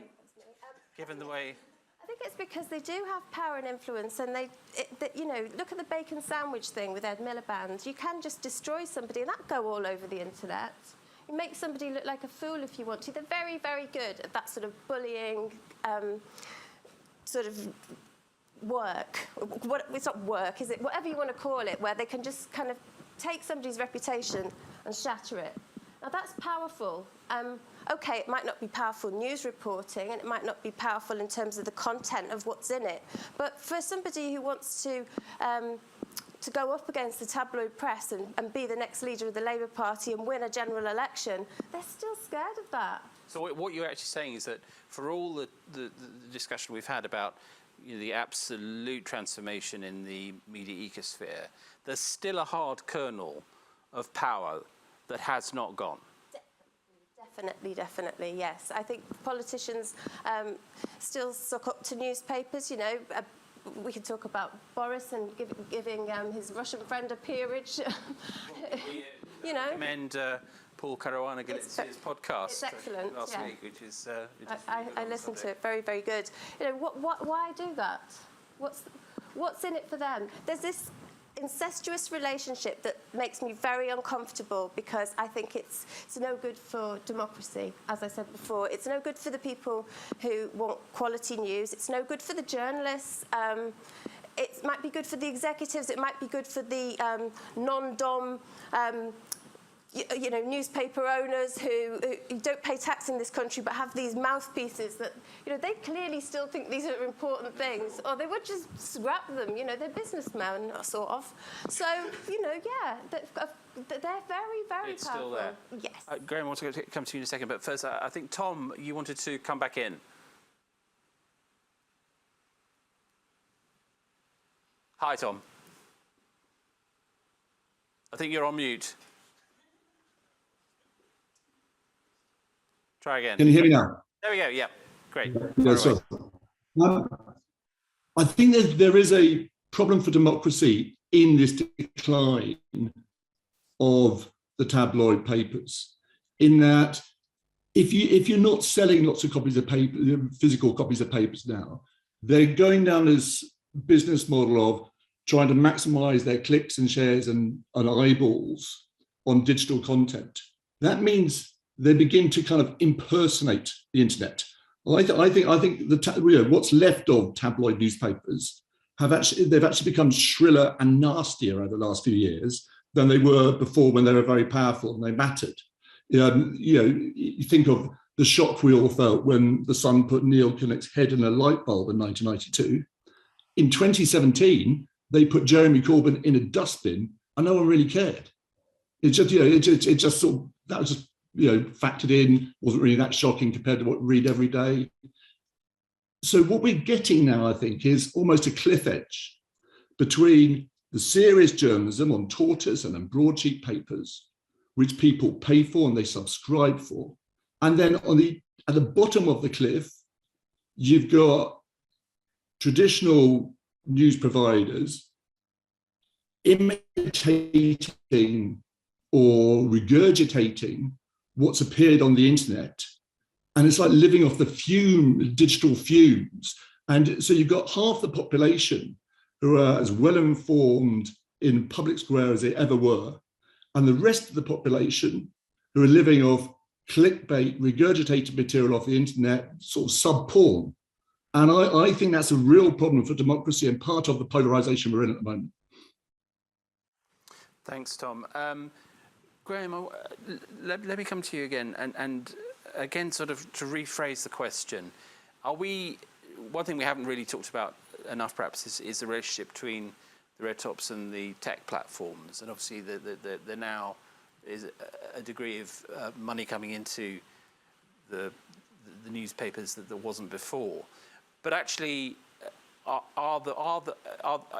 the way? I think it's because they do have power and influence, and look at the bacon sandwich thing with Ed Miliband. You can just destroy somebody, and that go all over the internet. You make somebody look like a fool if you want to. They're very, very good at that sort of bullying, sort of work. It's not work, is it? Whatever you want to call it, where they can just kind of take somebody's reputation and shatter it. Now that's powerful. Okay, it might not be powerful news reporting, and it might not be powerful in terms of the content of what's in it, but for somebody who wants to go up against the tabloid press and be the next leader of the Labour Party and win a general election, they're still scared of that. So what you're actually saying is that for all the discussion we've had about the absolute transformation in the media ecosphere, there's still a hard kernel of power that has not gone. Definitely, yes. I think politicians still suck up to newspapers. We could talk about Boris and giving his Russian friend a peerage. We recommend Paul Caruana-Galizia's podcast. It's excellent. Last week, which is. I listened to it. Very, very good. Why do that? What's in it for them? There's this incestuous relationship that makes me very uncomfortable, because I think it's no good for democracy. As I said before, it's no good for the people who want quality news. It's no good for the journalists. It might be good for the executives. It might be good for the non-dom newspaper owners who don't pay tax in this country but have these mouthpieces that, they clearly still think these are important things, or they would just scrap them. They're businessmen, sort of. So, they're very, very it's powerful. Still there. Yes. Graham, I want to come to you in a second, but first, I think, Tom, you wanted to come back in. Hi, Tom. I think you're on mute. Try again. Can you hear me now? There we go. Yeah, great. Yeah, so, I think there is a problem for democracy in this decline of the tabloid papers, in that if you're not selling lots of copies of paper, physical copies of papers now, they're going down this business model of trying to maximize their clicks and shares and eyeballs on digital content. That means they begin to kind of impersonate the internet. I think what's left of tabloid newspapers they've actually become shriller and nastier over the last few years than they were before, when they were very powerful and they mattered. You think of the shock we all felt when The Sun put Neil Kinnock's head in a light bulb in 1992. In 2017, they put Jeremy Corbyn in a dustbin, and no one really cared. It just sort of, that was just factored in, wasn't really that shocking compared to what we read every day. So what we're getting now, I think, is almost a cliff edge between the serious journalism on tortoise and on broadsheet papers, which people pay for and they subscribe for, and then at the bottom of the cliff, you've got traditional news providers imitating or regurgitating what's appeared on the internet. And it's like living off the digital fumes. And so you've got half the population who are as well informed in public square as they ever were, and the rest of the population who are living off clickbait, regurgitated material off the internet, sort of sub-porn. And I think that's a real problem for democracy and part of the polarization we're in at the moment. Thanks, Tom. Graham, let me come to you again, and again, sort of to rephrase the question. One thing we haven't really talked about enough perhaps is the relationship between the redtops and the tech platforms, and obviously there now is a degree of money coming into the newspapers that there wasn't before. But actually,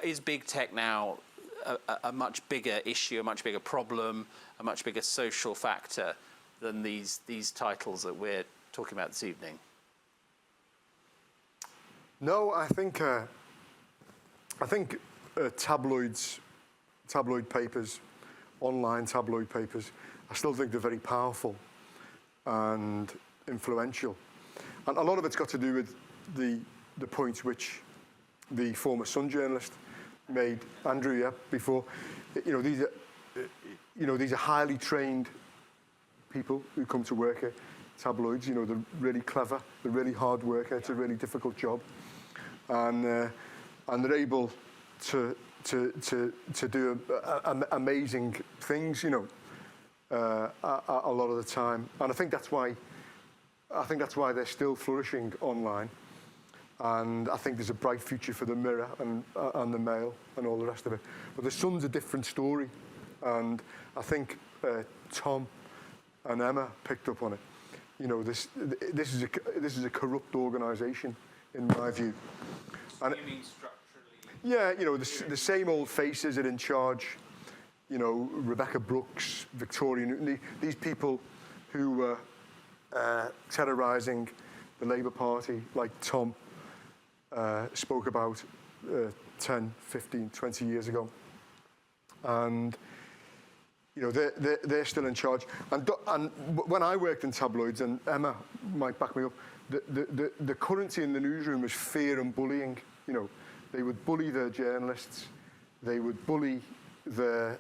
is big tech now a much bigger issue, a much bigger problem, a much bigger social factor than these titles that we're talking about this evening? No, I think tabloid papers, online tabloid papers, I still think they're very powerful and influential. And a lot of it's got to do with the point which the former Sun journalist made, Andrew, before. These are highly trained people who come to work at tabloids. They're really clever, they're really hard worker. It's a really difficult job, and they're able to do amazing things. A lot of the time, and I think that's why they're still flourishing online. And I think there's a bright future for the Mirror and the Mail and all the rest of it. But the Sun's a different story, and I think Tom and Emma picked up on it. This is a corrupt organisation, in my view. And you mean structurally? Yeah, the same old faces are in charge. Rebecca Brooks, Victoria Newton, these people who were terrorising the Labour Party, like Tom spoke about 10, 15, 20 years ago. And they're still in charge. And when I worked in tabloids, and Emma might back me up, the currency in the newsroom was fear and bullying. They would bully their journalists. They would bully the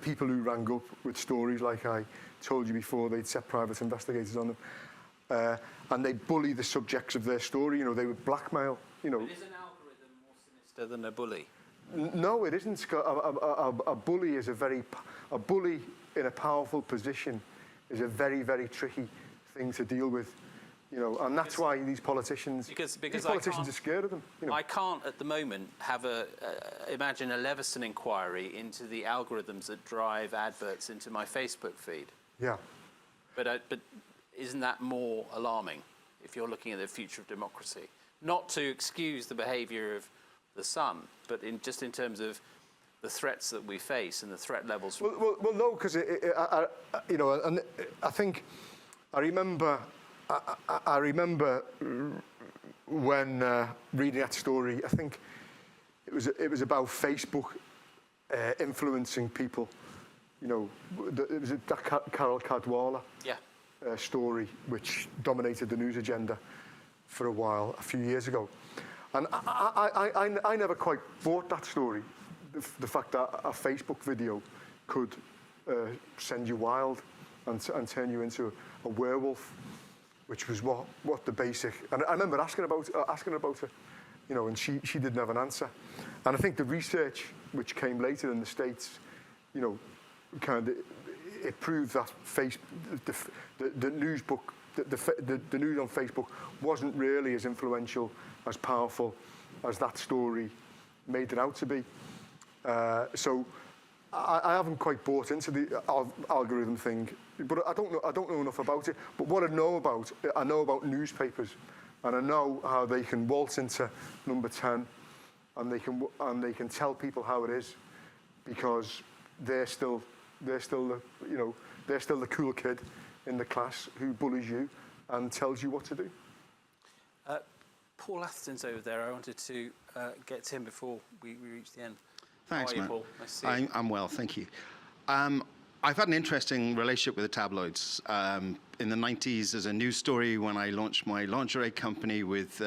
people who rang up with stories, like I told you before. They'd set private investigators on them. And they'd bully the subjects of their story. They would blackmail. But is an algorithm more sinister than a bully? No, it isn't, Scott. A bully is a bully in a powerful position is a very, very tricky thing to deal with. And that's why these politicians are scared of them. I can't at the moment have imagine a Leveson inquiry into the algorithms that drive adverts into my Facebook feed. Yeah. But isn't that more alarming if you're looking at the future of democracy? Not to excuse the behaviour of the Sun, but in terms of the threats that we face and the threat levels. Well, no, because and I think I remember when reading that story. I think it was about Facebook influencing people. It was that Carol Cadwalla story which dominated the news agenda for a while, a few years ago. And I never quite bought that story, the fact that a Facebook video could send you wild and turn you into a werewolf, which was what the basic. And I remember asking about her, you know, and she didn't have an answer. And I think the research which came later in the States, you know, kind of it proved that the news on Facebook wasn't really as influential, as powerful as that story made it out to be. So I haven't quite bought into the algorithm thing, but I don't know enough about it. But what I know about newspapers, and I know how they can waltz into number 10, and they can tell people how it is, because they're still the cool kid in the class who bullies you and tells you what to do. Paul Atherton's over there. I wanted to get to him before we reach the end. Thanks, How are you, Matt. Paul? Nice to see you. I'm well, thank you. I've had an interesting relationship with the tabloids. In the 90s, as a news story, when I launched my lingerie company with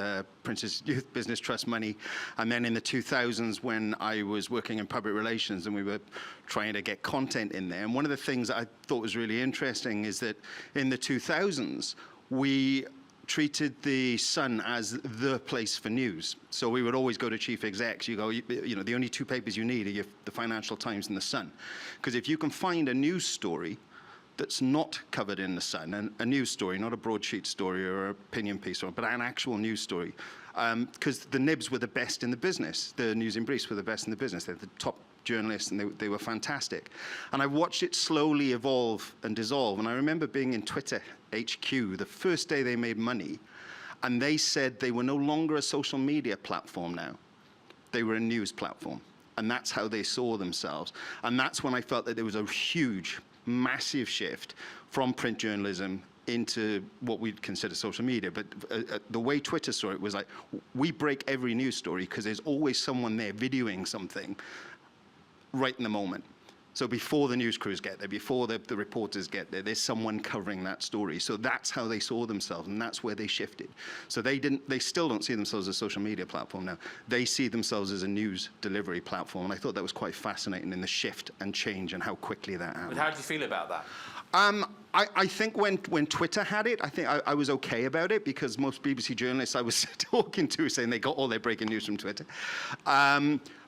Prince's Youth Business Trust money, and then in the 2000s, when I was working in public relations and we were trying to get content in there. And one of the things I thought was really interesting is that in the 2000s, we treated the Sun as the place for news. So we would always go to chief execs. You go, you know, the only two papers you need are the Financial Times and the Sun. Because if you can find a news story that's not covered in the Sun, and a news story, not a broadsheet story or an opinion piece, but an actual news story, because the Nibs were the best in the business. The News in Briefs were the best in the business. They're the top journalists, and they were fantastic. And I watched it slowly evolve and dissolve. And I remember being in Twitter HQ the first day they made money, and they said they were no longer a social media platform now. They were a news platform. And that's how they saw themselves. And that's when I felt that there was a huge, massive shift from print journalism into what we'd consider social media. But the way Twitter saw it was like, we break every news story because there's always someone there videoing something right in the moment. So before the news crews get there, before the reporters get there, there's someone covering that story. So that's how they saw themselves, and that's where they shifted. So they still don't see themselves as a social media platform now. They see themselves as a news delivery platform, and I thought that was quite fascinating in the shift and change and how quickly that happened. But how do you feel about that? I think when Twitter had it, I think I was okay about it, because most BBC journalists I was talking to saying they got all their breaking news from Twitter.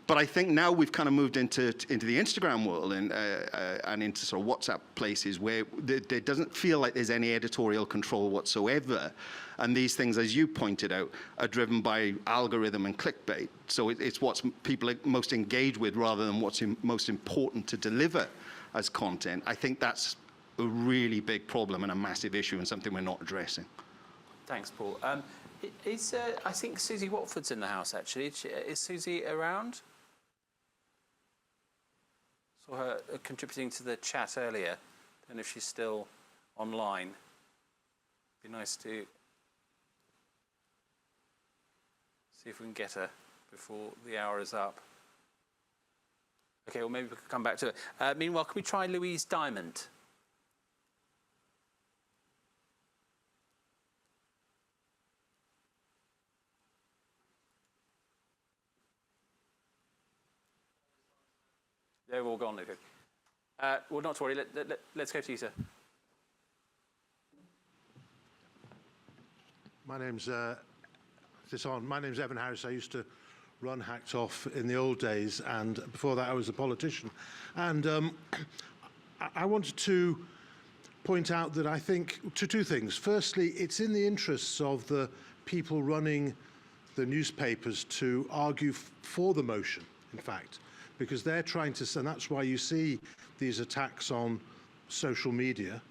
But I think now we've kind of moved into the Instagram world and into sort of WhatsApp places where there doesn't feel like there's any editorial control whatsoever. And these things, as you pointed out, are driven by algorithm and clickbait. So it's what people are most engaged with rather than what's most important to deliver as content. I think that's a really big problem and a massive issue and something we're not addressing. Thanks, Paul. I think Susie Watford's in the house, actually. Is Susie around? Saw her contributing to the chat earlier. Don't know if she's still online. Be nice to see if we can get her before the hour is up. Okay, well, maybe we could come back to it. Meanwhile, can we try Louise Diamond? They're all gone, okay. Well, not to worry. Let's go to you, sir. My name's My name's Evan Harris. I used to run Hacked Off in the old days, and before that I was a politician. And I wanted to point out that I think two things. Firstly, it's in the interests of the people running the newspapers to argue for the motion, in fact, because they're trying to, and that's why you see these attacks on social media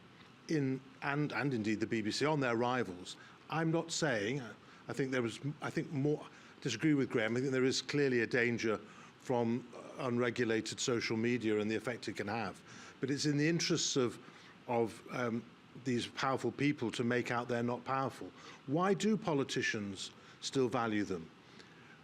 and indeed the BBC on their rivals. I'm not saying, I think disagree with Graham, I think there is clearly a danger from unregulated social media and the effect it can have. But it's in the interests of these powerful people to make out they're not powerful. Why do politicians still value them?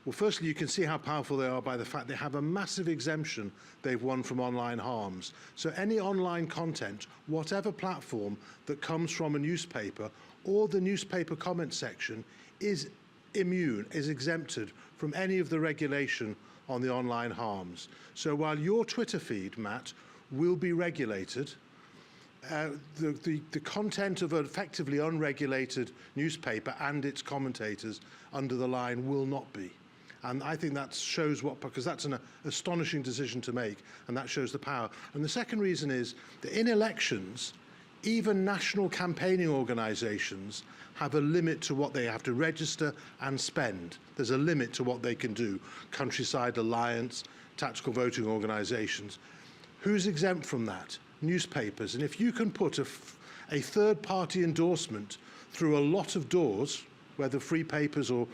Well, firstly, you can see how powerful they are by the fact they have a massive exemption they've won from online harms. So any online content, whatever platform that comes from a newspaper or the newspaper comment section is immune, is exempted from any of the regulation on the online harms. So while your Twitter feed, Matt, will be regulated, the content of an effectively unregulated newspaper and its commentators under the line will not be. And I think that shows what, because that's an astonishing decision to make, and that shows the power. And the second reason is that in elections, even national campaigning organisations have a limit to what they have to register and spend. There's a limit to what they can do. Countryside Alliance, tactical voting organisations. Who's exempt from that? Newspapers. And if you can put a third-party endorsement through a lot of doors, whether free papers or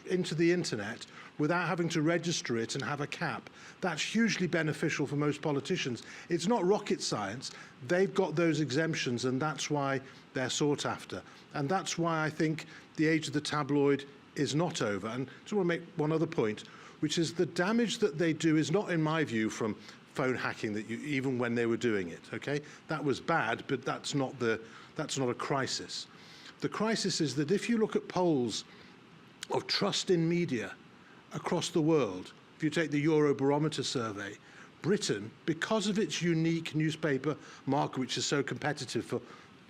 into the internet, without having to register it and have a cap, that's hugely beneficial for most politicians. It's not rocket science. They've got those exemptions, and that's why they're sought after. And that's why I think the age of the tabloid is not over. And I just want to make one other point, which is the damage that they do is not, in my view, from phone hacking, that you, even when they were doing it, okay? That was bad, but that's not a crisis. The crisis is that if you look at polls of trust in media across the world, if you take the Eurobarometer survey, Britain, because of its unique newspaper market, which is so competitive for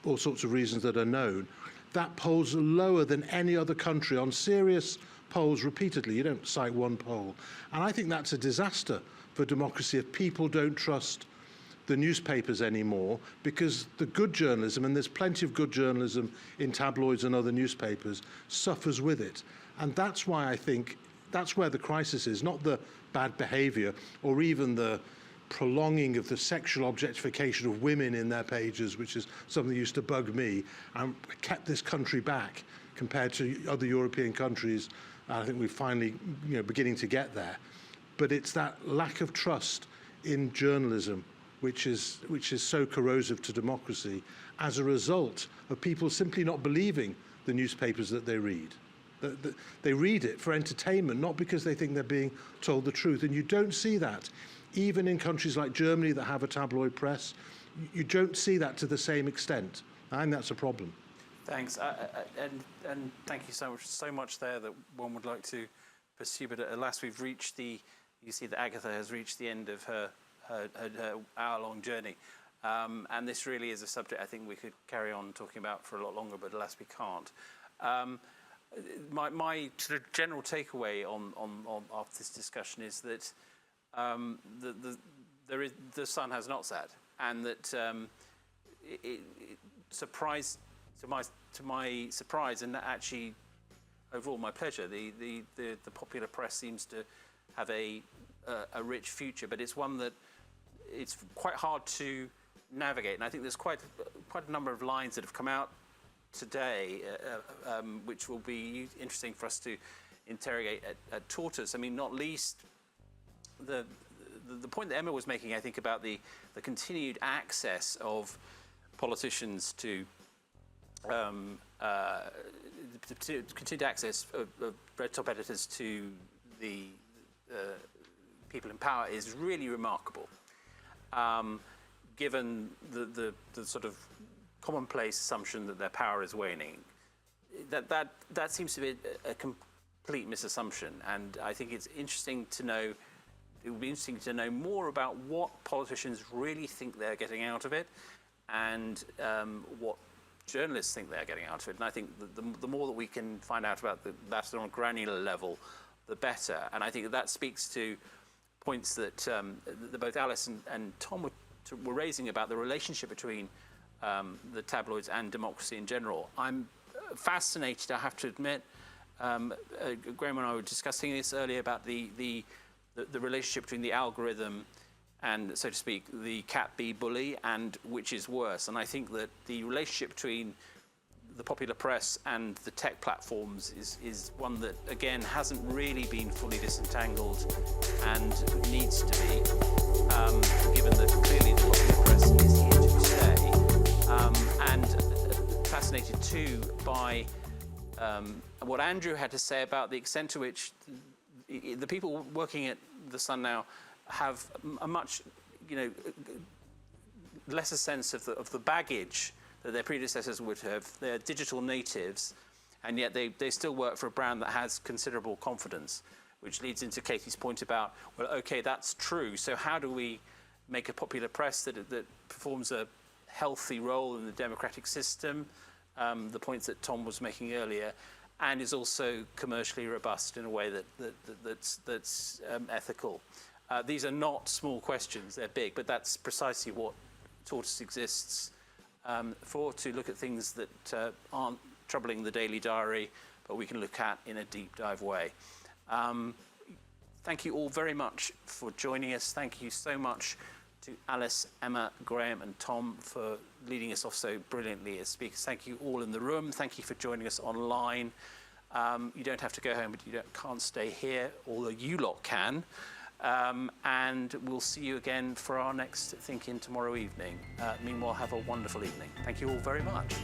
all sorts of reasons that are known, that polls are lower than any other country on serious polls repeatedly. You don't cite one poll. And I think that's a disaster for democracy if people don't trust the newspapers anymore, because the good journalism, and there's plenty of good journalism in tabloids and other newspapers, suffers with it. And that's why I think that's where the crisis is, not the bad behaviour or even the prolonging of the sexual objectification of women in their pages, which is something that used to bug me and kept this country back compared to other European countries. I think we're finally, beginning to get there. But it's that lack of trust in journalism which is so corrosive to democracy as a result of people simply not believing the newspapers that they read. They read it for entertainment, not because they think they're being told the truth. And you don't see that. Even in countries like Germany that have a tabloid press, you don't see that to the same extent. I think that's a problem. Thanks. And thank you so much there that one would like to pursue. But at last we've reached you see that Agatha has reached the end of her hour-long journey. And this really is a subject I think we could carry on talking about for a lot longer, but alas, we can't. My sort of general takeaway on after this discussion is that the sun has not set, and that to my surprise, and actually overall my pleasure, the popular press seems to have a rich future, but it's one that it's quite hard to navigate. And I think there's quite a number of lines that have come out today, which will be interesting for us to interrogate at Tortoise. I mean, not least the point that Emma was making, I think, about the continued access of politicians to continued access of red top editors to the people in power is really remarkable, given the sort of commonplace assumption that their power is waning. That seems to be a complete misassumption, and I think it's interesting to know. It would be interesting to know more about what politicians really think they're getting out of it, and what journalists think they're getting out of it. And I think the more that we can find out about that on a granular level, the better. And I think that speaks to points that both Alice and Tom were raising about the relationship between the tabloids and democracy in general. I'm fascinated, I have to admit. Graham and I were discussing this earlier about the relationship between the algorithm and, so to speak, the cat bee bully, and which is worse. And I think that the relationship between the popular press and the tech platforms is one that, again, hasn't really been fully disentangled and needs to be, given that clearly the popular press is here to stay. And fascinated too by what Andrew had to say about the extent to which the people working at The Sun now have a much, lesser sense of the baggage that their predecessors would have. They're digital natives, and yet they still work for a brand that has considerable confidence, which leads into Katie's point about, well, okay, that's true. So how do we make a popular press that performs a healthy role in the democratic system, the points that Tom was making earlier, and is also commercially robust in a way that's ethical. These are not small questions, they're big, but that's precisely what Tortoise exists for, to look at things that aren't troubling the daily diary, but we can look at in a deep dive way. Thank you all very much for joining us. Thank you so much to Alice, Emma, Graham and Tom for leading us off so brilliantly as speakers. Thank you all in the room. Thank you for joining us online. You don't have to go home, but you can't stay here, although you lot can. And we'll see you again for our next Think In tomorrow evening. Meanwhile, have a wonderful evening. Thank you all very much.